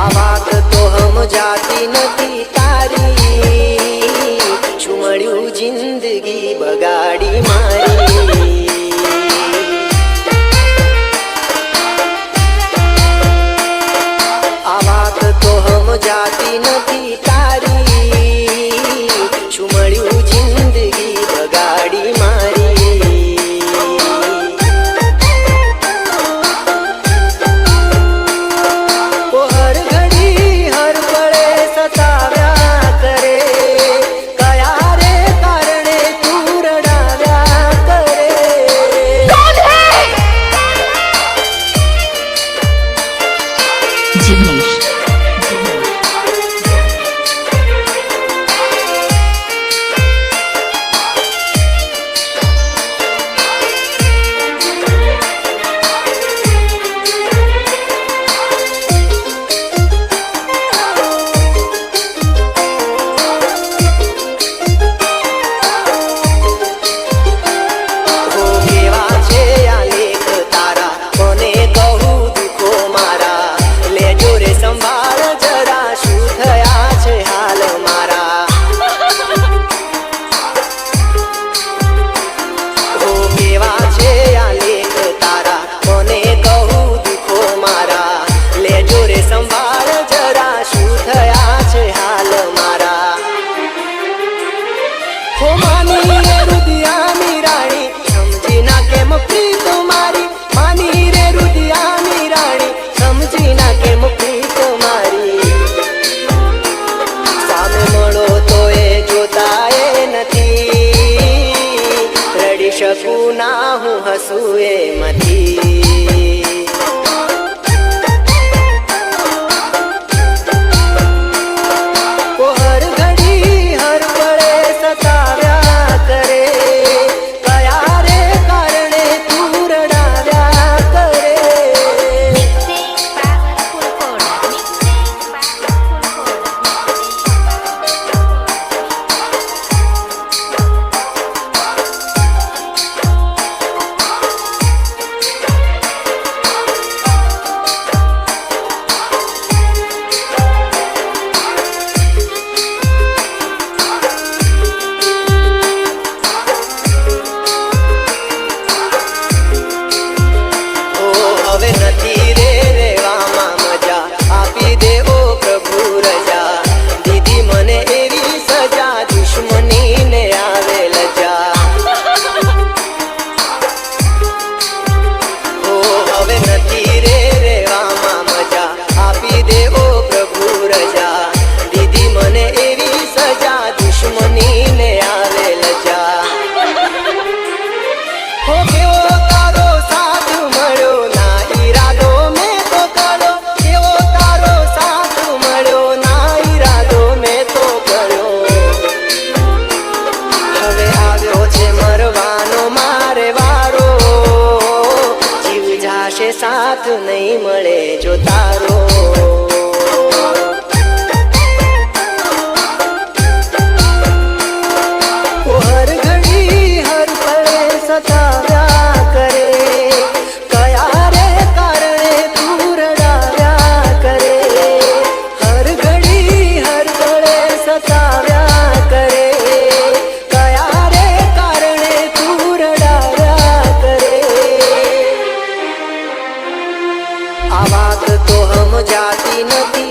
આ વાત તો સમજાતી નથી તારી, શું મળ્યું જિંદગી બગાડી મારી। આ વાત તો સમજાતી નથી તારી, શું મળ્યું જિંદગી બગાડી મારી। શકું ના હું હસું એમાંથી, હર ઘડી હર પળે સતાવ્યા કરે, કયા રે કારણે તું રડાવ્યા કરે। સાથ નહીં મળે જો તારો, હર ઘડી હર પળે સતાવ્યા કરે, કયા રે કારણે તું રડાવ્યા કરે, હર ઘડી હર પળે સતાવ્યા કરે, કયા રે કારણે તું રડાવ્યા કરે। આ વાત તો સમજાતી નથી